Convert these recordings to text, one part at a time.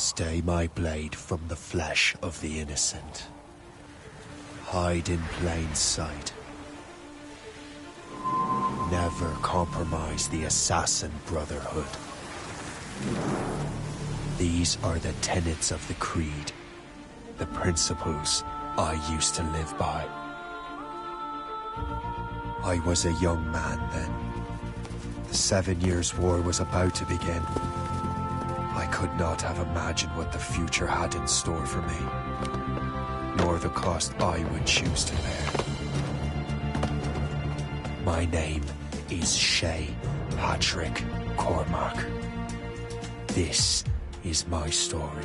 Stay my blade from the flesh of the innocent. Hide in plain sight. Never compromise the Assassin Brotherhood. These are the tenets of the Creed, the principles I used to live by. I was a young man then. The 7 Years' War was about to begin. I could not have imagined what the future had in store for me, nor the cost I would choose to bear. My name is Shay Patrick Cormac. This is my story.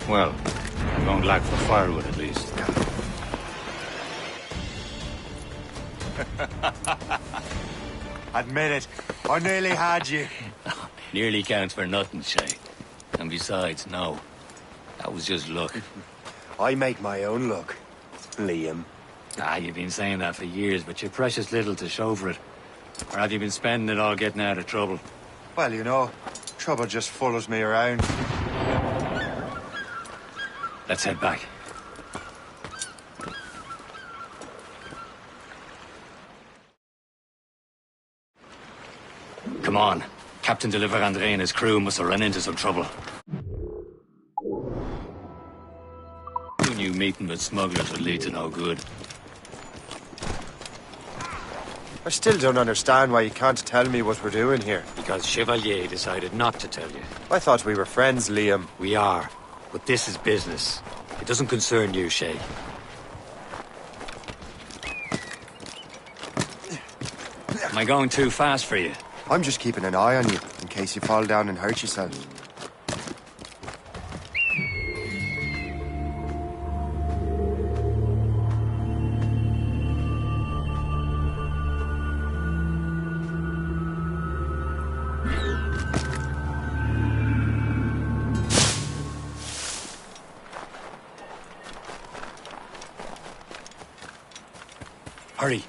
Well, I won't lack for firewood at least. Admit it, I nearly had you. Nearly counts for nothing, Shay. And besides, no. That was just luck. I make my own luck, Liam. You've been saying that for years, but you're precious little to show for it. Or have you been spending it all getting out of trouble? Well, you know, trouble just follows me around. Let's head back. Come on. Captain de Liverandre and his crew must have run into some trouble. Who knew meeting with smugglers would lead to no good? I still don't understand why you can't tell me what we're doing here. Because Chevalier decided not to tell you. I thought we were friends, Liam. We are. But this is business. It doesn't concern you, Shay. Am I going too fast for you? I'm just keeping an eye on you, in case you fall down and hurt yourself. Hurry.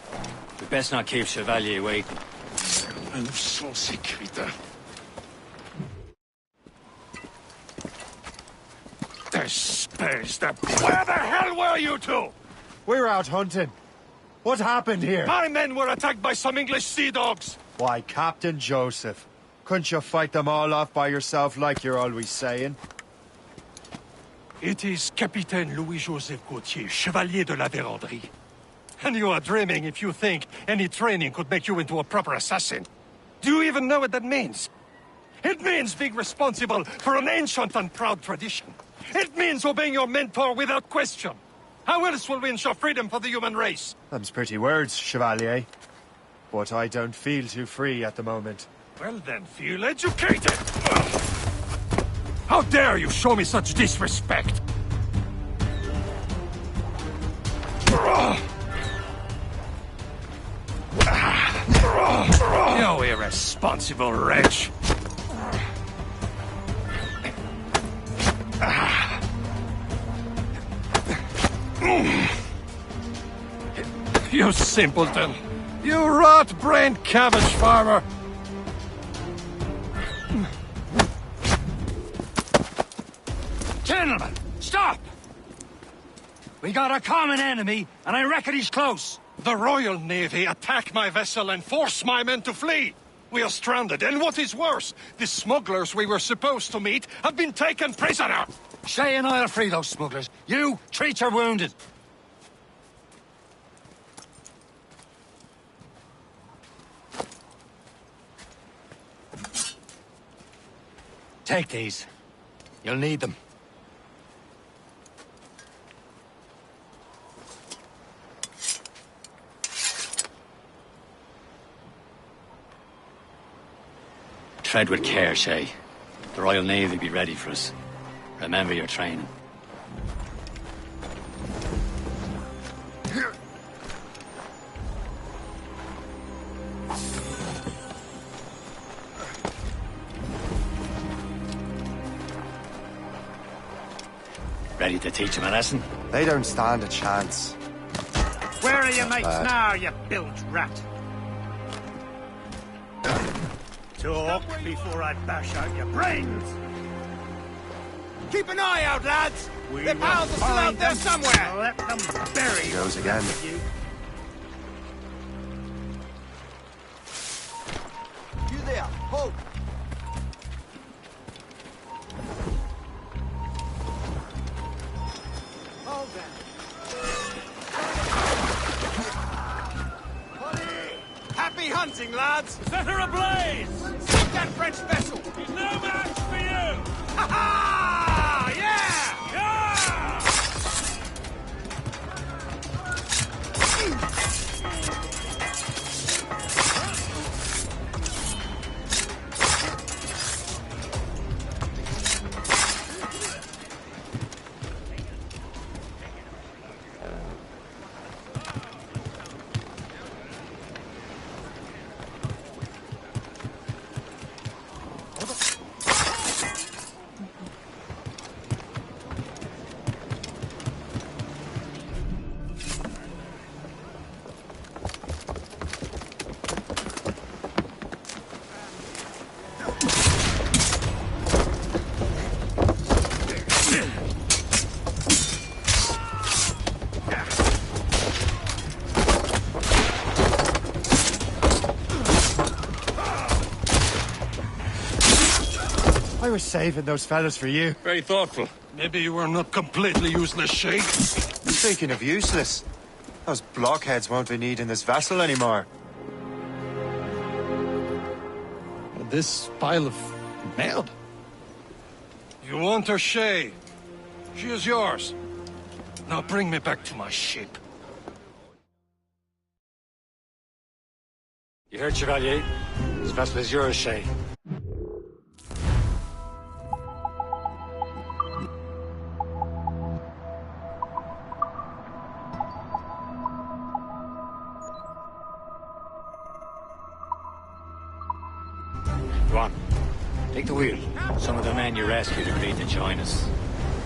We best not keep Chevalier waiting. Sans sécurité. Space that. Where the hell were you two? We're out hunting. What happened here? My men were attacked by some English sea dogs. Why, Captain Joseph. Couldn't you fight them all off by yourself like you're always saying? It is Capitaine Louis-Joseph Gauthier, Chevalier de la Vérendrye. And you are dreaming if you think any training could make you into a proper assassin. Do you even know what that means? It means being responsible for an ancient and proud tradition. It means obeying your mentor without question. How else will we ensure freedom for the human race? Them's pretty words, Chevalier. But I don't feel too free at the moment. Well then, feel educated! How dare you show me such disrespect? You irresponsible wretch! You simpleton! You rot-brained cabbage farmer! Gentlemen, stop! We got a common enemy, and I reckon he's close. The Royal Navy attack my vessel and force my men to flee! We are stranded, and what is worse, the smugglers we were supposed to meet have been taken prisoner! Shay and I'll free those smugglers. You, treat your wounded. Take these. You'll need them. Tread with care, Shay. The Royal Navy will be ready for us. Remember your training. Ready to teach him a lesson? They don't stand a chance. Where are your mates now, you bilge rat? Talk before I bash out your brains! Keep an eye out, lads! We Their pals are still out there somewhere! Let them bury Goes again. you. You there, hold! Hold then. Happy hunting, lads! Set her ablaze! Sink that French vessel! He's no match for you! Ha ha! Yeah! I was saving those fellas for you. Very thoughtful. Maybe you were not completely useless, Shay. Speaking of useless, those blockheads won't be needing this vessel anymore. This pile of mud? You want her, Shay? She is yours. Now bring me back to my ship. You heard, Chevalier? This vessel is yours, Shay. Go on. Take the wheel. Some of the men you rescued agreed to join us.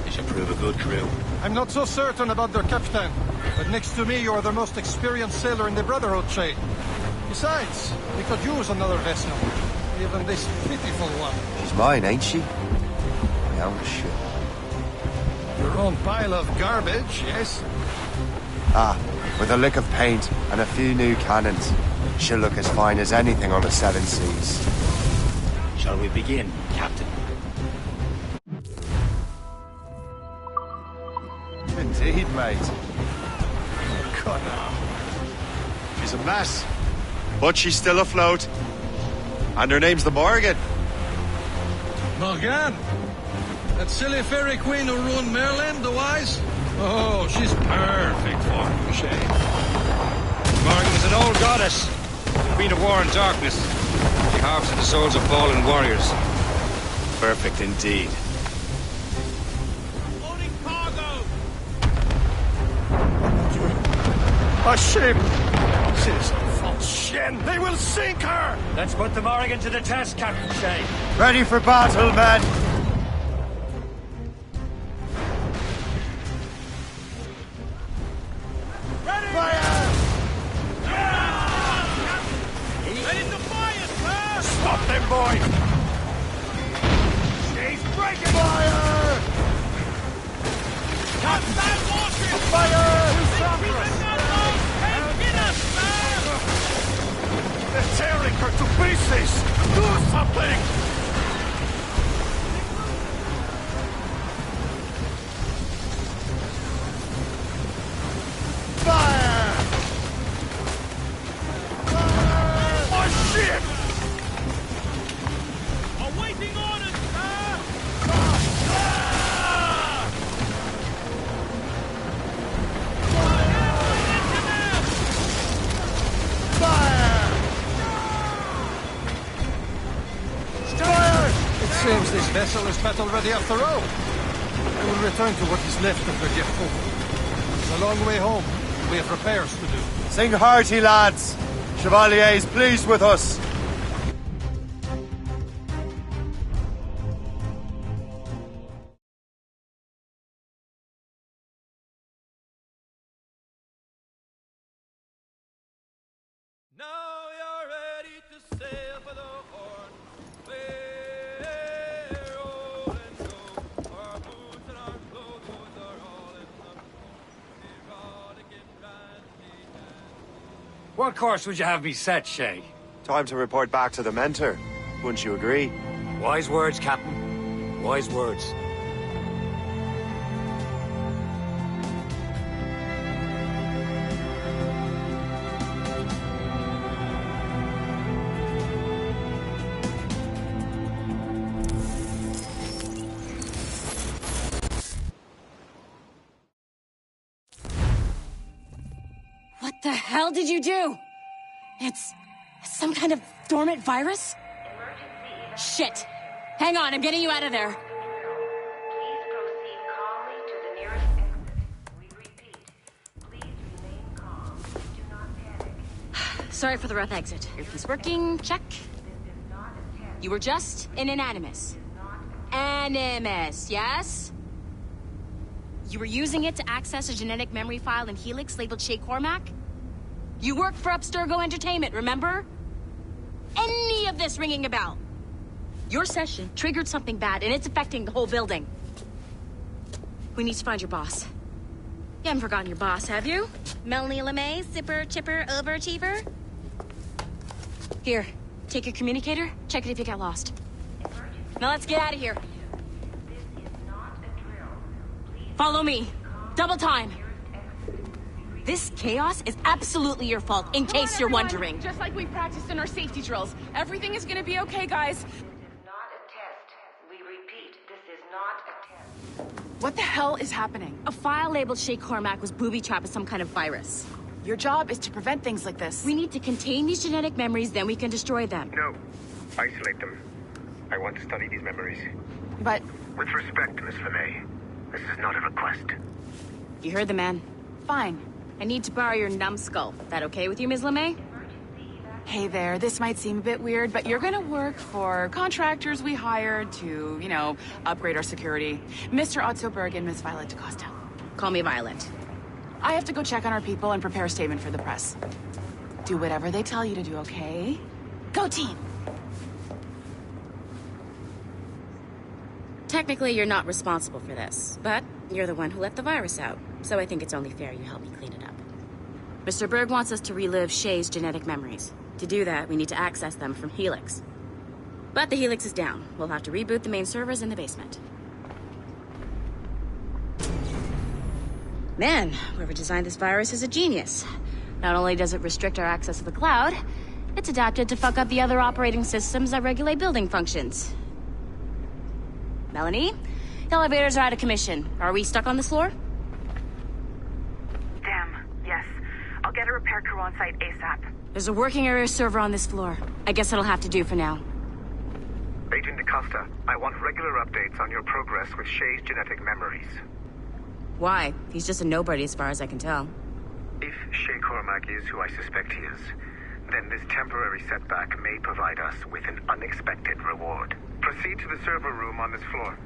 They should prove a good crew. I'm not so certain about their captain, but next to me you're the most experienced sailor in the Brotherhood, Shay. Besides, we could use another vessel. Even this pitiful one. She's mine, ain't she? My own ship. Your own pile of garbage, yes? Ah, with a lick of paint and a few new cannons, she'll look as fine as anything on the Seven Seas. Shall we begin, Captain? Indeed, mate. God, no. She's a mess, but she's still afloat. And her name's the Morgan. Morgan? That silly fairy queen who ruined Merlin, the wise? Oh, she's perfect for you, Shay. Morgan is an old goddess, queen of war and darkness. She harvests the souls of fallen warriors. Perfect indeed. Loading cargo! A ship! She's a false shen! They will sink her! Let's put the Morrigan to the test, Captain Shay. Ready for battle, men! Ready to fire, sir! Stop them, boy! She's breaking! Fire! Captain Washington! Fire! They're tearing her to pieces! Do something! Fire! My ship! Awaiting orders, sir! It seems this vessel is battle ready after all. I will return to what is left of the Gerfaut. It's a long way home. We have repairs to do. Sing hearty, lads. Chevalier is pleased with us. What course would you have me set, Shay? Time to report back to the mentor. Wouldn't you agree? Wise words, Captain. Wise words. What the hell did you do? It's some kind of dormant virus? Shit! Hang on, I'm getting you out of there. Please proceed calmly to the nearest exit. We repeat, please remain calm. Do not panic. Sorry for the rough exit. Earpiece working, check. This is not a test. You were just in an Animus. Animus, yes? You were using it to access a genetic memory file in Helix labeled Shay Cormac? You worked for Abstergo Entertainment, remember? Any of this ringing a bell? Your session triggered something bad, and it's affecting the whole building. We need to find your boss. You haven't forgotten your boss, have you? Melanie LeMay, zipper, chipper, overachiever? Here, take your communicator, check it if you got lost. Now let's get out of here. This is not a drill. Please Follow me. Double time. This chaos is absolutely your fault, in case you're wondering. Just like we practiced in our safety drills. Everything is gonna be okay, guys. This is not a test. We repeat, this is not a test. What the hell is happening? A file labeled Shay Cormac was booby-trapped with some kind of virus. Your job is to prevent things like this. We need to contain these genetic memories, then we can destroy them. No. Isolate them. I want to study these memories. But With respect, Miss LeMay, this is not a request. You heard the man. fine. I need to borrow your numbskull. That okay with you, Ms. LeMay? Hey there, this might seem a bit weird, but you're gonna work for contractors we hired to, you know, upgrade our security. Mr. Otto Berg and Miss Violet DaCosta. Call me Violet. I have to go check on our people and prepare a statement for the press. Do whatever they tell you to do, okay? Go team! Technically, you're not responsible for this, but you're the one who let the virus out, so I think it's only fair you help me clean it up. Mr. Berg wants us to relive Shay's genetic memories. To do that, we need to access them from Helix. But the Helix is down. We'll have to reboot the main servers in the basement. Man, whoever designed this virus is a genius. Not only does it restrict our access to the cloud, it's adapted to fuck up the other operating systems that regulate building functions. Melanie? The elevators are out of commission. Are we stuck on this floor? Damn, yes. I'll get a repair crew on site ASAP. There's a working area server on this floor. I guess it'll have to do for now. Agent DaCosta, I want regular updates on your progress with Shay's genetic memories. Why? He's just a nobody as far as I can tell. If Shay Cormac is who I suspect he is, then this temporary setback may provide us with an unexpected reward. Proceed to the server room on this floor.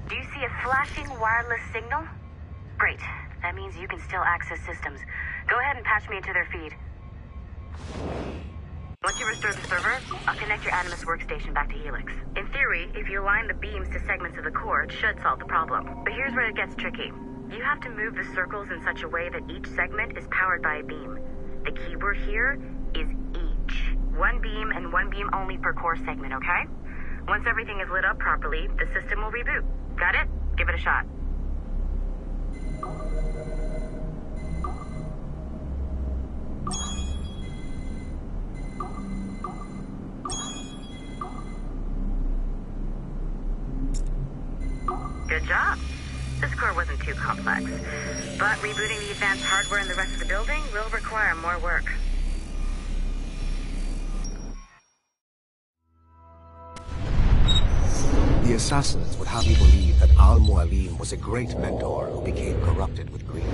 Do you see a flashing wireless signal? Great. That means you can still access systems. Go ahead and patch me into their feed. Once you restore the server, I'll connect your Animus workstation back to Helix. In theory, if you align the beams to segments of the core, it should solve the problem. But here's where it gets tricky. You have to move the circles in such a way that each segment is powered by a beam. The keyword here is each. One beam and one beam only per core segment, okay? Once everything is lit up properly, the system will reboot. Got it? Give it a shot. Good job. This core wasn't too complex, but rebooting the advanced hardware in the rest of the building will require more work. The assassins would have you believe that Al-Mualim was a great mentor who became corrupted with greed,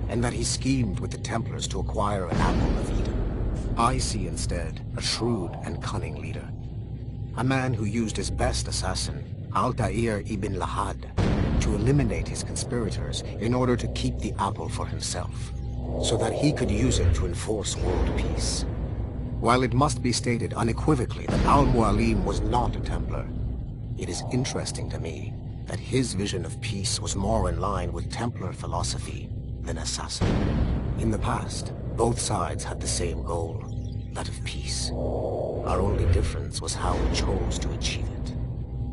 and that he schemed with the Templars to acquire an apple of Eden. I see instead a shrewd and cunning leader, a man who used his best assassin, Altair ibn Lahad, to eliminate his conspirators in order to keep the apple for himself, so that he could use it to enforce world peace. While it must be stated unequivocally that Al-Mualim was not a Templar, it is interesting to me that his vision of peace was more in line with Templar philosophy than assassin. In the past, both sides had the same goal, that of peace. Our only difference was how we chose to achieve it.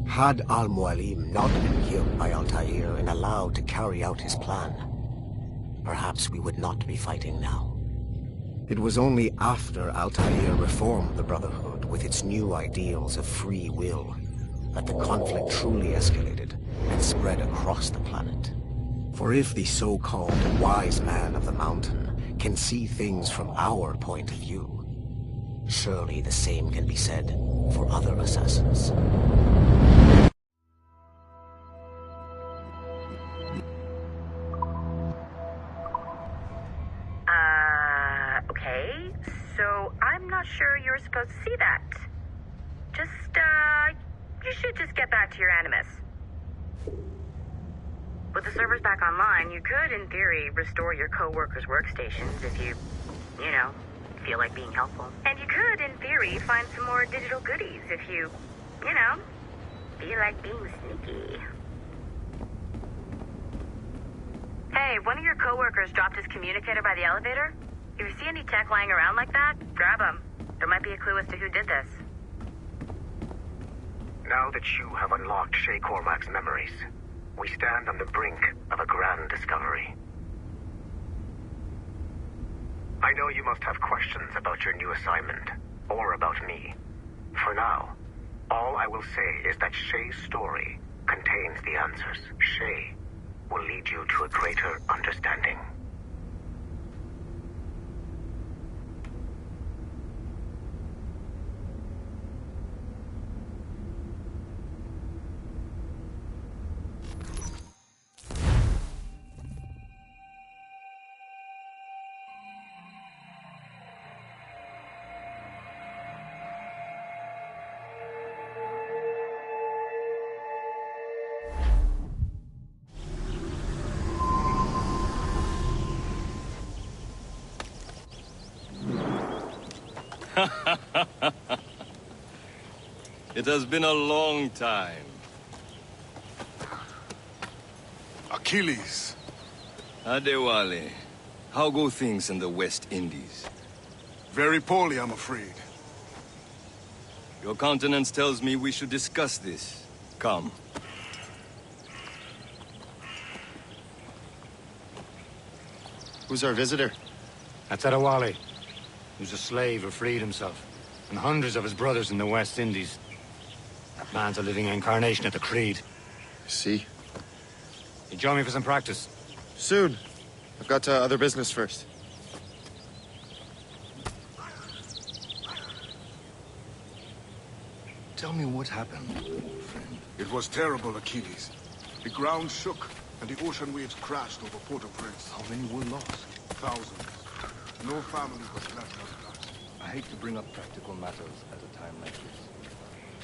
Had Al-Mualim not been killed by Altair and allowed to carry out his plan, perhaps we would not be fighting now. It was only after Altair reformed the Brotherhood with its new ideals of free will that the conflict truly escalated and spread across the planet. For if the so-called wise man of the mountain can see things from our point of view, surely the same can be said for other assassins. Okay, so I'm not sure you're supposed to see that. You should just get back to your Animus. With the servers back online, you could, in theory, restore your co-workers' workstations if you feel like being helpful. And you could, in theory, find some more digital goodies if you feel like being sneaky. Hey, one of your co-workers dropped his communicator by the elevator. If you see any tech lying around like that, grab them. There might be a clue as to who did this. Now that you have unlocked Shay Cormac's memories, we stand on the brink of a grand discovery. I know you must have questions about your new assignment, or about me. For now, all I will say is that Shay's story contains the answers. Shay will lead you to a greater understanding. It has been a long time. Achilles. Adewale, how go things in the West Indies? Very poorly, I'm afraid. Your countenance tells me we should discuss this. Come. Who's our visitor? That's Adewale. He was a slave who freed himself, and hundreds of his brothers in the West Indies. That man's a living incarnation of the Creed. See? You join me for some practice? Soon. I've got other business first. Tell me what happened, friend. It was terrible, Achilles. The ground shook, and the ocean waves crashed over Port-au-Prince. How many were lost? Thousands. No family was left untouched. I hate to bring up practical matters at a time like this.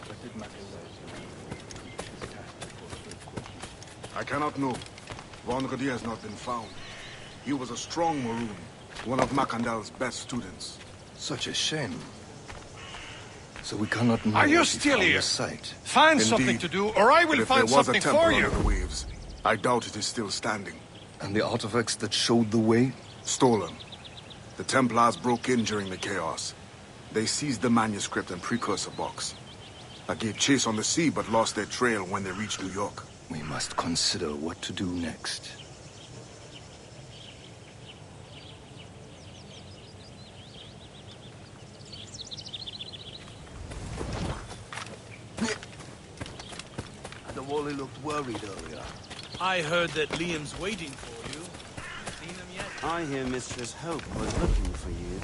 But it matters as I cannot know. Von Rodier has not been found. He was a strong Maroon, one of Macandal's best students. Such a shame. So we cannot know. Are you still here? Find something to do, or I will find something for you. The waves, I doubt it is still standing. And the artifacts that showed the way? Stolen. The Templars broke in during the chaos. They seized the manuscript and precursor box. I gave chase on the sea, but lost their trail when they reached New York. We must consider what to do next. Adewale looked worried earlier. I heard that Liam's waiting for you. Seen him yet? I hear Mistress Hope was looking for you.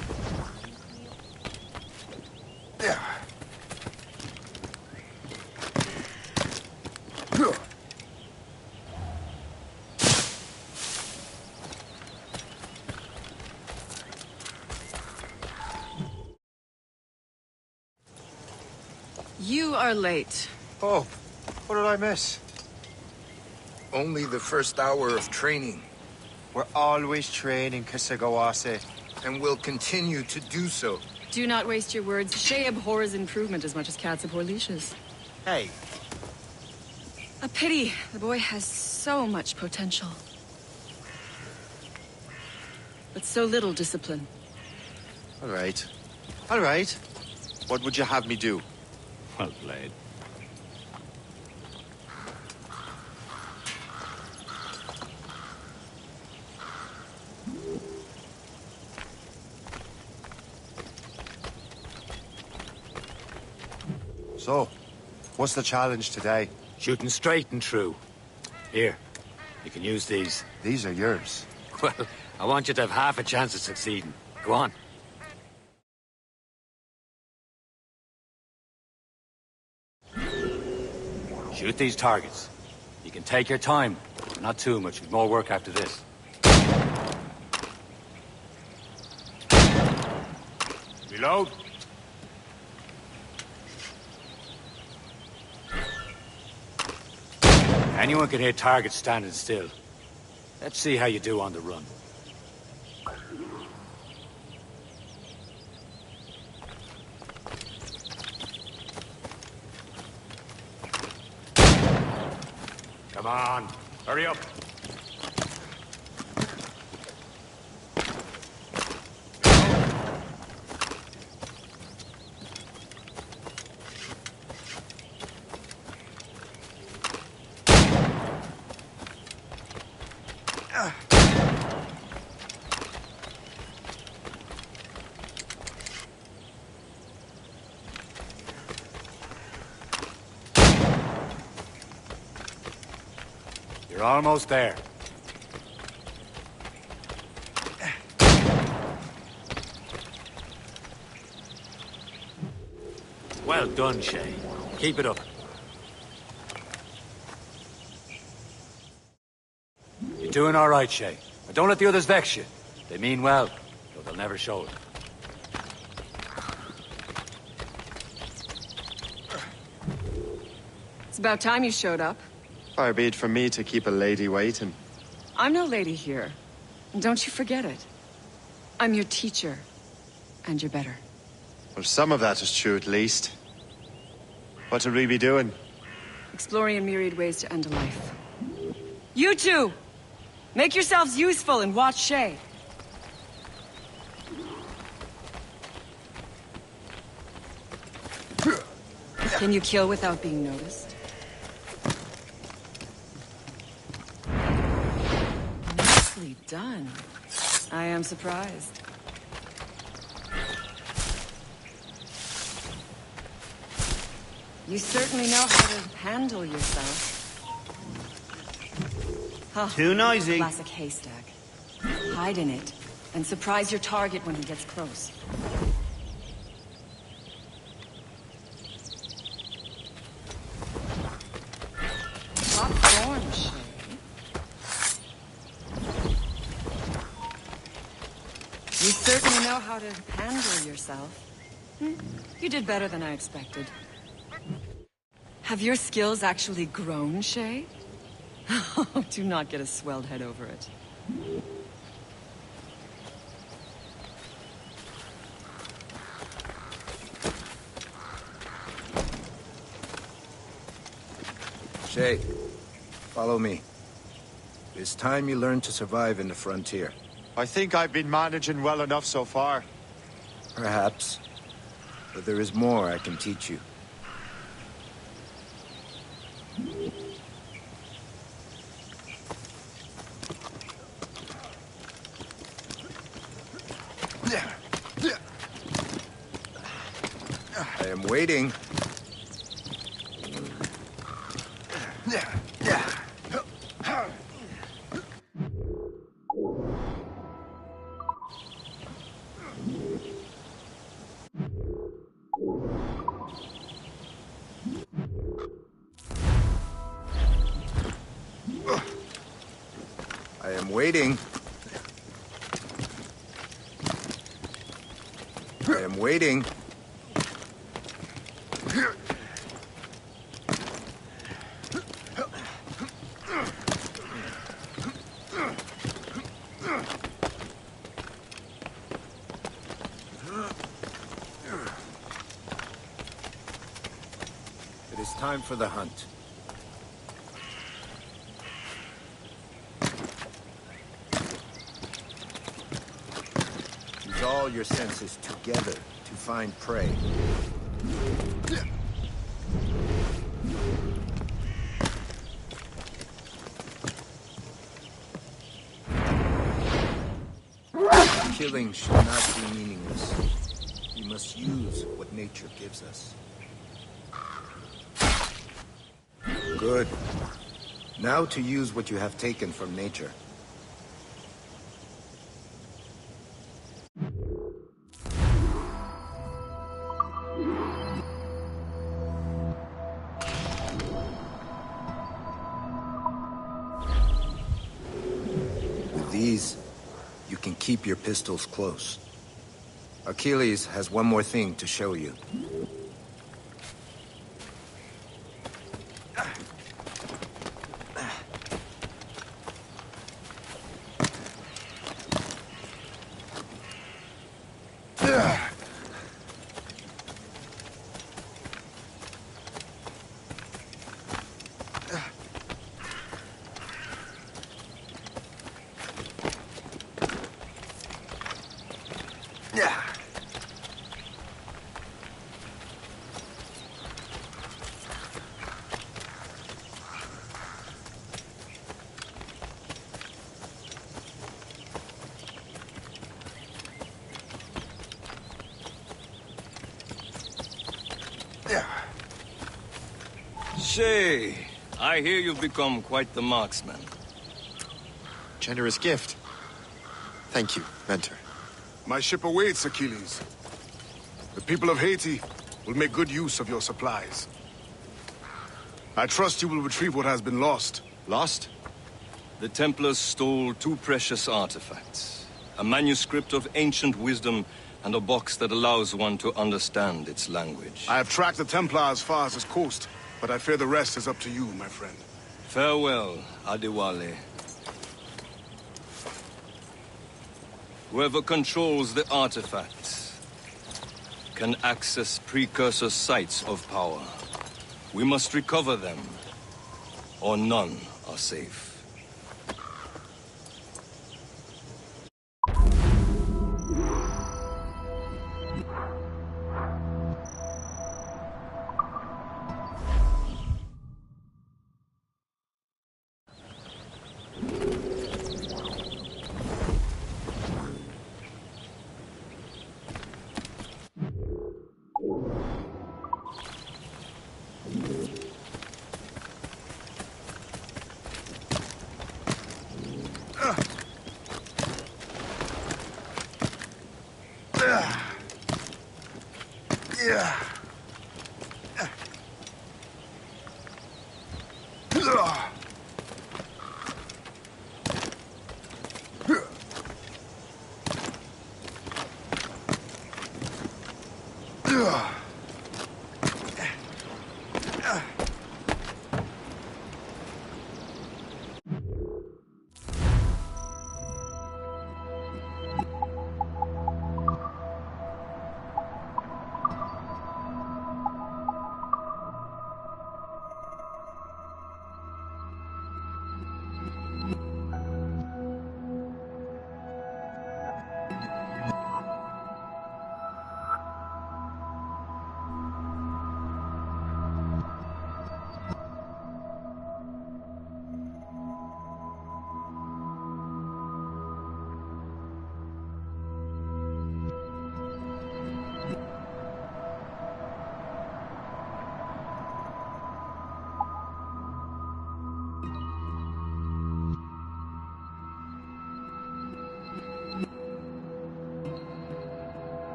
Yeah. You are late. Oh, what did I miss? only the first hour of training. We're always training, Kisagawase. And will continue to do so. Do not waste your words. Shay abhors improvement as much as cats abhor leashes. Hey. A pity. The boy has so much potential. But so little discipline. All right. All right. What would you have me do? Well played. So, what's the challenge today? Shooting straight and true. Here, you can use these. These are yours. Well, I want you to have half a chance of succeeding. Go on. Shoot these targets. You can take your time. Not too much. With more work after this. Reload. Anyone can hit targets standing still. Let's see how you do on the run. Come on, hurry up. You're almost there. Well done, Shay. Keep it up. You're doing all right, Shay. But don't let the others vex you. They mean well, though they'll never show it. It's about time you showed up. Far be it from me to keep a lady waiting. I'm no lady here. And don't you forget it. I'm your teacher. And you're better. Well, some of that is true at least. What would we be doing? Exploring a myriad ways to end a life. You two! Make yourselves useful and watch Shay. Can you kill without being noticed? Nicely done. I am surprised. You certainly know how to handle yourself. Huh. Too noisy. Classic haystack. Hide in it, and surprise your target when he gets close. Top form, Shay. You certainly know how to handle yourself. You did better than I expected. Have your skills actually grown, Shay? Do not get a swelled head over it. Shay, follow me. It's time you learn to survive in the frontier. I think I've been managing well enough so far. Perhaps. But there is more I can teach you. I am waiting. I am waiting. I am waiting. It's time for the hunt. Use all your senses together to find prey. Killing should not be meaningless. We must use what nature gives us. Good. Now to use what you have taken from nature. With these, you can keep your pistols close. Achilles has one more thing to show you. Shay, I hear you've become quite the marksman. Generous gift. Thank you, Mentor. My ship awaits, Achilles. The people of Haiti will make good use of your supplies. I trust you will retrieve what has been lost. Lost? The Templars stole 2 precious artifacts. A manuscript of ancient wisdom and a box that allows one to understand its language. I have tracked the Templar as far as this coast, but I fear the rest is up to you, my friend. Farewell, Adewale. Whoever controls the artifacts can access precursor sites of power. We must recover them, or none are safe.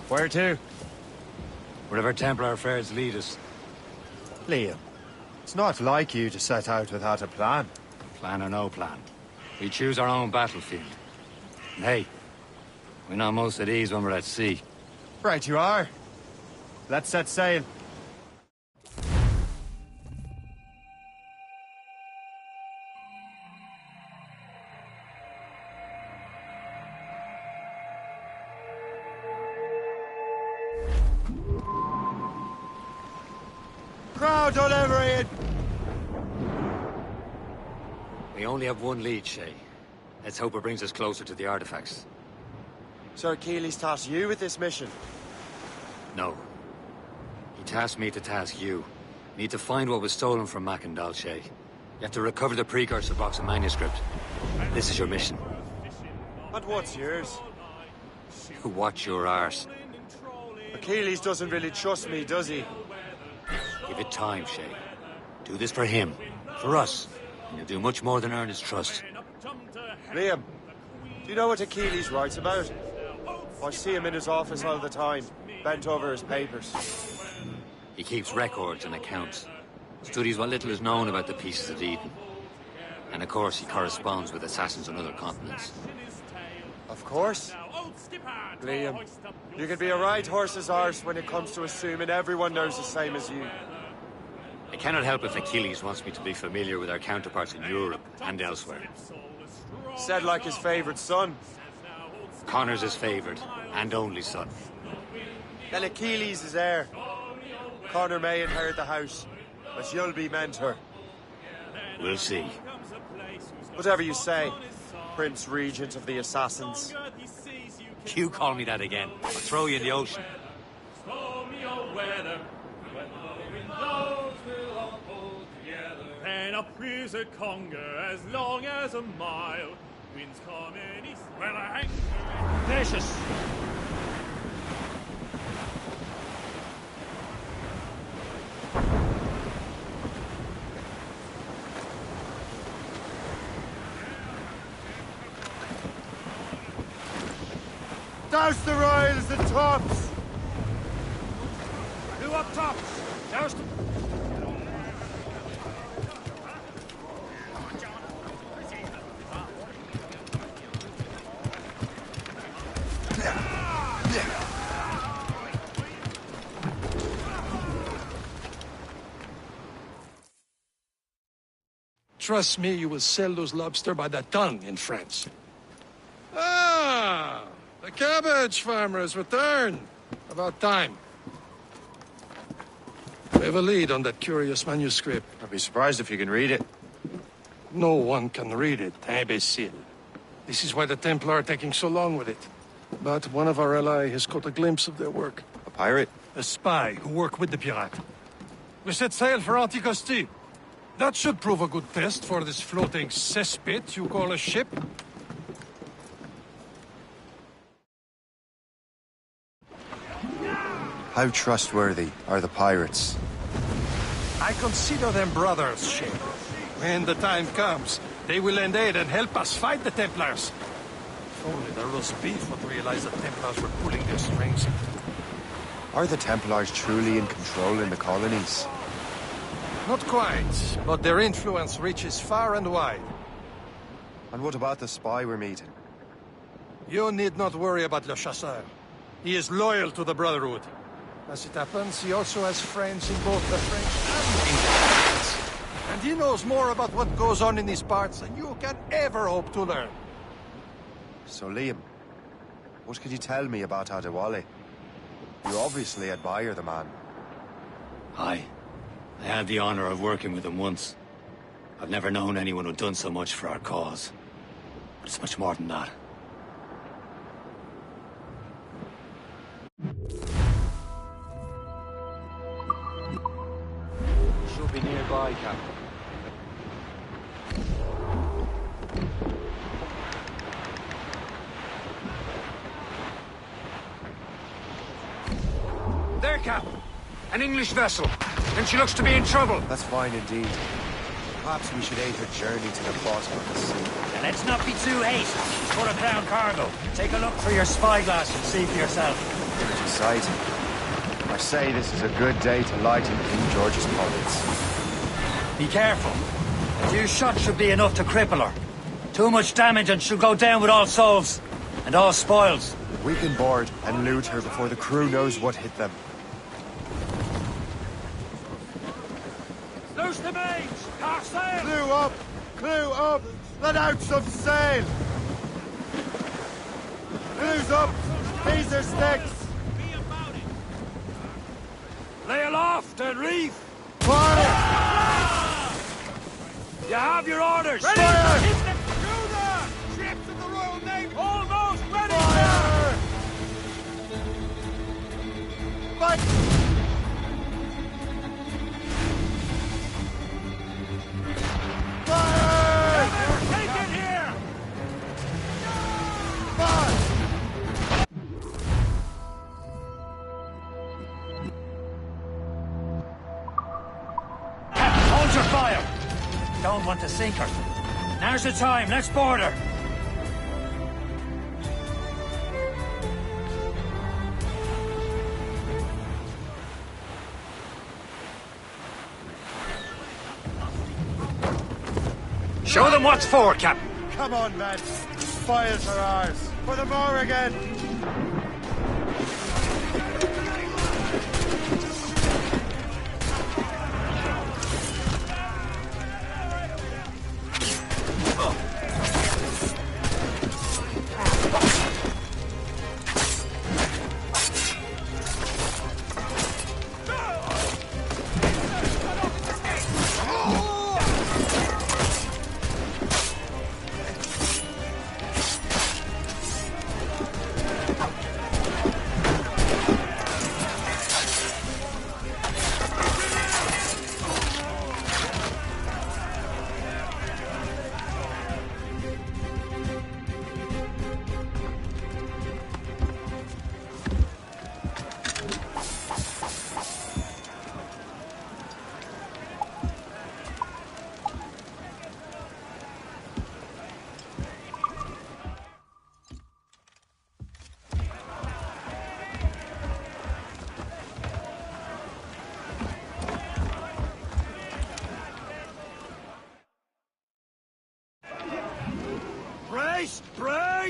Where to? Wherever Templar affairs lead us. Liam, it's not like you to set out without a plan. Plan or no plan. We choose our own battlefield. And hey, we're not most at ease when we're at sea. Right you are. Let's set sail. Crowd, don't ever in! We only have one lead, Shay. Let's hope it brings us closer to the artifacts. Sir Achilles tasked you with this mission? No. He tasked me to task you. You need to find what was stolen from Mackandal, Shay. You have to recover the precursor box and manuscript. This is your mission. And what's yours? You watch your arse. Achilles doesn't really trust me, does he? Give it time, Shay. Do this for him. For us. And you'll do much more than earn his trust. Liam, do you know what Achilles writes about? I see him in his office all the time, bent over his papers. He keeps records and accounts. Studies what little is known about the pieces of Eden. And of course, he corresponds with assassins on other continents. Of course. Liam, you can be a right horse's arse when it comes to assuming everyone knows the same as you. I cannot help if Achilles wants me to be familiar with our counterparts in Europe and elsewhere. Said like his favorite son. Connor's his favored and only son. Then Achilles is heir. Connor may inherit the house, but you'll be mentor. We'll see. Whatever you say, Prince Regent of the Assassins. You call me that again, I'll throw you in the ocean. Pen up is a conger as long as a mile. Winds come in east, well I hang. Vicious! Douse the royals and tops! Who up top? Douse the... Trust me, you will sell those lobster by the ton in France. Ah! The cabbage farmer has returned. About time. We have a lead on that curious manuscript. I'd be surprised if you can read it. No one can read it, imbecile. This is why the Templar are taking so long with it. But one of our allies has caught a glimpse of their work. A pirate? A spy who worked with the pirate. We set sail for Anticosti. That should prove a good test for this floating cesspit you call a ship. How trustworthy are the pirates? I consider them brothers, Shay. When the time comes, they will lend aid and help us fight the Templars. If only the roast beef would realize the Templars were pulling their strings. Are the Templars truly in control in the colonies? Not quite, but their influence reaches far and wide. And what about the spy we're meeting? You need not worry about Le Chasseur. He is loyal to the Brotherhood. As it happens, he also has friends in both the French and Indian states. And he knows more about what goes on in these parts than you can ever hope to learn. So, Liam, what can you tell me about Adewale? You obviously admire the man. Aye. I had the honor of working with him once. I've never known anyone who'd done so much for our cause. But it's much more than that. She'll be nearby, Captain. There, Cap! An English vessel! And she looks to be in trouble! That's fine indeed. Perhaps we should aid her journey to the bottom of the sea. And let's not be too hasty. Full of crown cargo. Take a look through your spyglass and see for yourself. Dirty sight. I say this is a good day to lighten King George's pockets. Be careful. A few shots should be enough to cripple her. Too much damage and she'll go down with all souls. And all spoils. We can board and loot her before the crew knows what hit them. Loose the mains! Half sail! Clew up! Clew up! Let out some sail! Clews up! These are sticks! Lay aloft and reef! Fire! You have your orders! Ready! Fire! Ships of the Royal Navy! Almost ready! Fire! Fight! Fire! Take it here! Fire! Hold your fire! Don't want to sink her. Now's the time, let's board her! Show them what's for, Captain. Come on, men. Spoils are ours. For the Morrigan!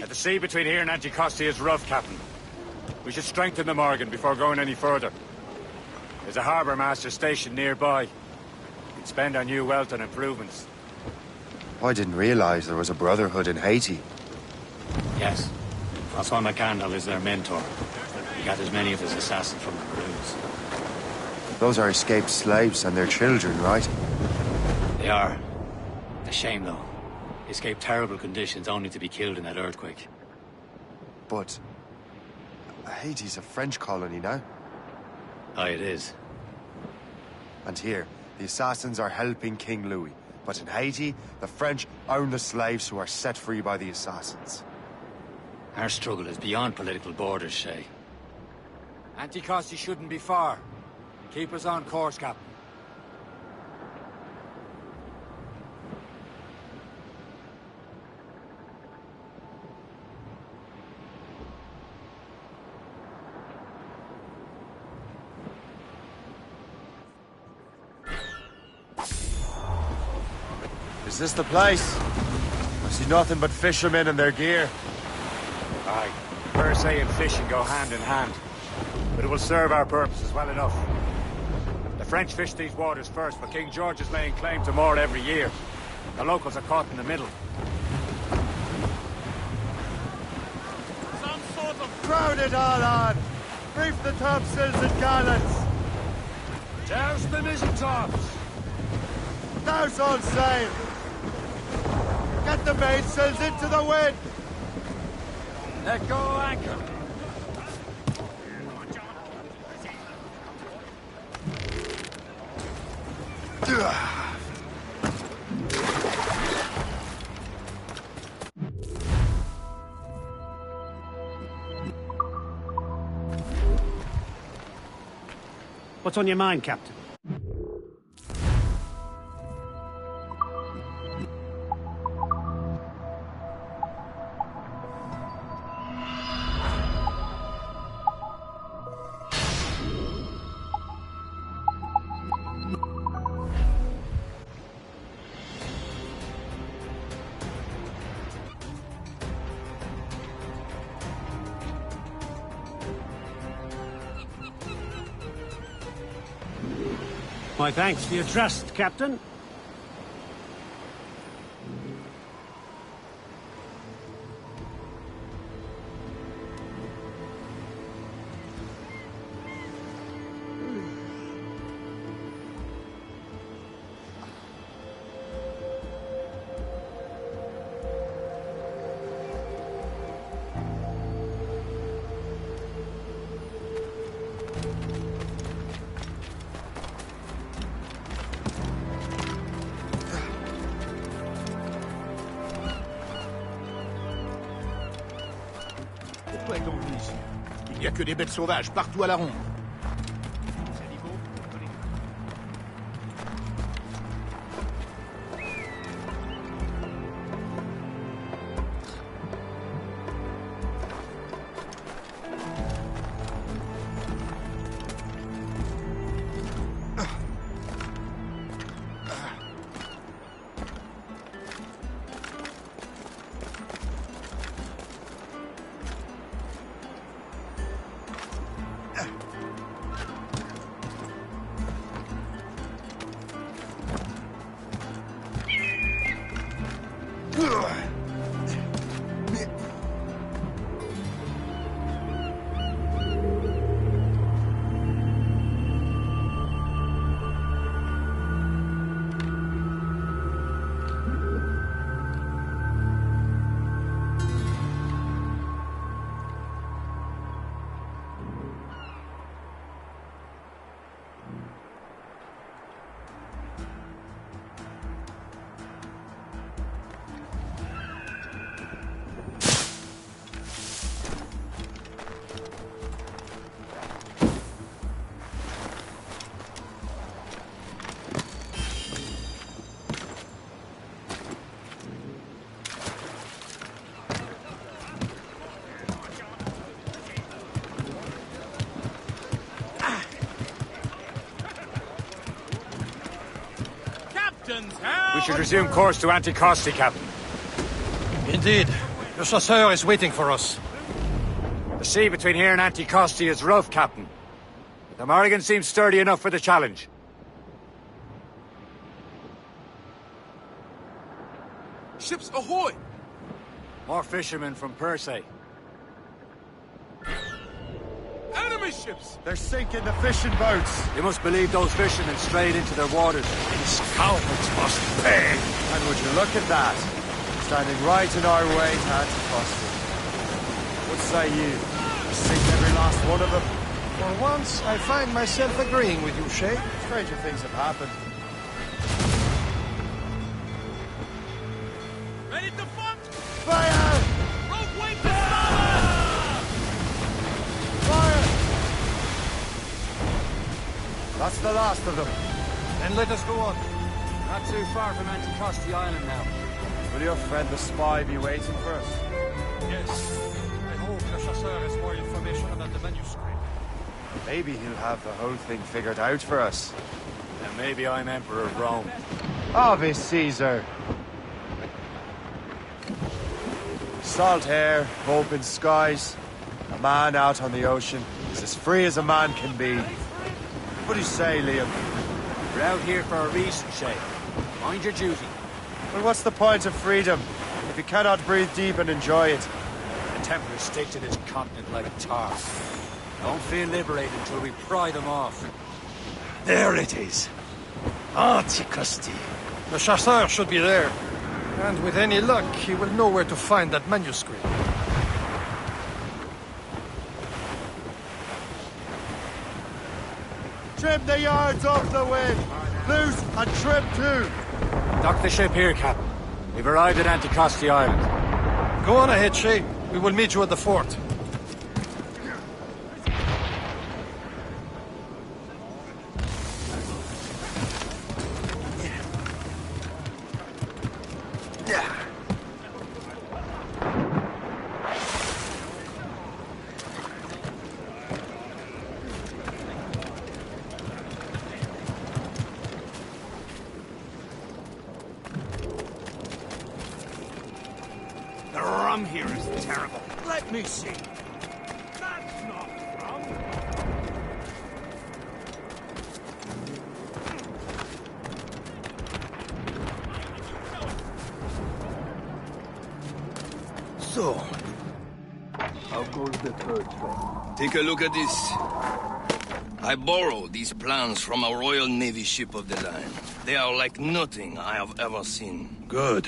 The sea between here and Anticosti is rough, Captain. We should strengthen the Morgan before going any further. There's a harbour master stationed nearby. We can spend our new wealth on improvements. I didn't realize there was a brotherhood in Haiti. Yes. Francois McCandle is their mentor. He got as many of his assassins from the crews. Those are escaped slaves and their children, right? They are. A shame, though. Escaped terrible conditions only to be killed in that earthquake. But Haiti's a French colony now. Aye, it is. And here, the assassins are helping King Louis. But in Haiti, the French own the slaves who are set free by the assassins. Our struggle is beyond political borders, Shay. Anticosti shouldn't be far. Keep us on course, Captain. Is this the place? I see nothing but fishermen and their gear. Aye. Hearsay and fishing go hand in hand. But it will serve our purposes well enough. The French fish these waters first, but King George is laying claim to more every year. The locals are caught in the middle. Some sort of... Crowd it all on! Reef the topsails and gallants! Douse the mizzentops! Douse all sail! Get the mainsails into the wind! Let go anchor! What's on your mind, Captain? My thanks for your trust, Captain. Pourquoi est-on venu ici? Il n'y a que des bêtes sauvages partout à la ronde. We should resume course to Anticosti, Captain. Indeed. Le chasseur is waiting for us. The sea between here and Anticosti is rough, Captain. But the Morrigan seems sturdy enough for the challenge. Ships ahoy! More fishermen from Persay. Enemy ships! They're sinking the fishing boats. They must believe those fishermen strayed into their waters. These cowards must pay. And would you look at that? Standing right in our way to Anticosti. What say you? Sink every last one of them? For once, I find myself agreeing with you, Shay. Stranger things have happened. Ready to fight! Fire! Rope wait to starboard! Fire! That's the last of them. Then let us go on. Not too far from Anticosti Island now. Will your friend the spy be waiting for us? Yes. I hope the chasseur has more information about the manuscript. Maybe he'll have the whole thing figured out for us. And maybe I'm Emperor of Rome. Ave Caesar! Salt hair, open skies. A man out on the ocean is as free as a man can be. What do you say, Liam? We're out here for a reason, Shay. Mind your duty. Well, what's the point of freedom if you cannot breathe deep and enjoy it? The Templars stick to this continent like a tar. Don't feel liberated until we pry them off. There it is. Anticosti. The chasseur should be there. And with any luck, he will know where to find that manuscript. Trim the yards off the wind! Loose and trim too! Dock the ship here, Captain. We've arrived at Anticosti Island. Go on ahead, Shay. We will meet you at the fort. The rum here is terrible. Let me see. That's not rum. So, how goes the third thread? Take a look at this. I borrowed these plans from a Royal Navy ship of the line. They are like nothing I have ever seen. Good.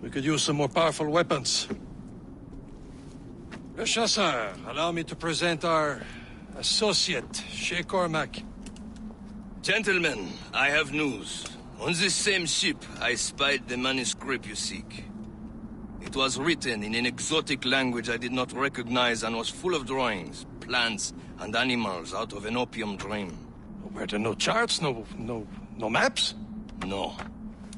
We could use some more powerful weapons. Le Chasseur, allow me to present our associate, Shay Cormac. Gentlemen, I have news. On this same ship, I spied the manuscript you seek. It was written in an exotic language I did not recognize and was full of drawings, plants, and animals out of an opium dream. Were there no charts, no maps? No.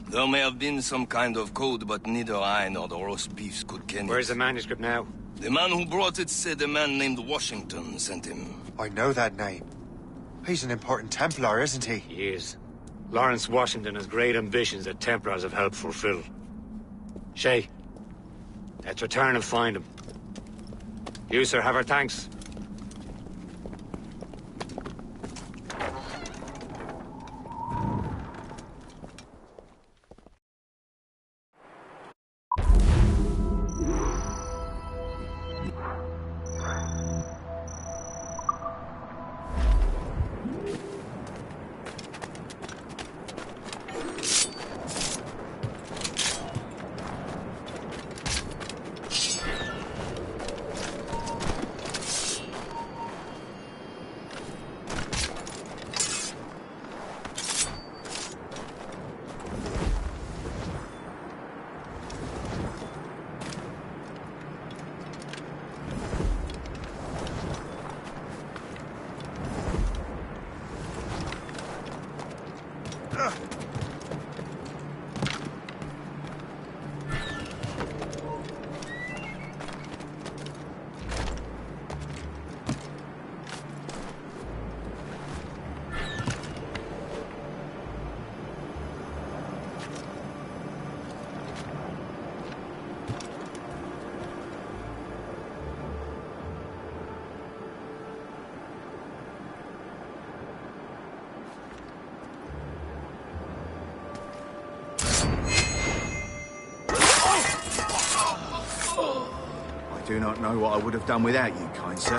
There may have been some kind of code, but neither I nor the roast beefs could ken it. Where's the manuscript now? The man who brought it said a man named Washington sent him. I know that name. He's an important Templar, isn't he? He is. Lawrence Washington has great ambitions that Templars have helped fulfill. Shay, let's return and find him. You, sir, have our thanks. I do not know what I would have done without you, kind sir.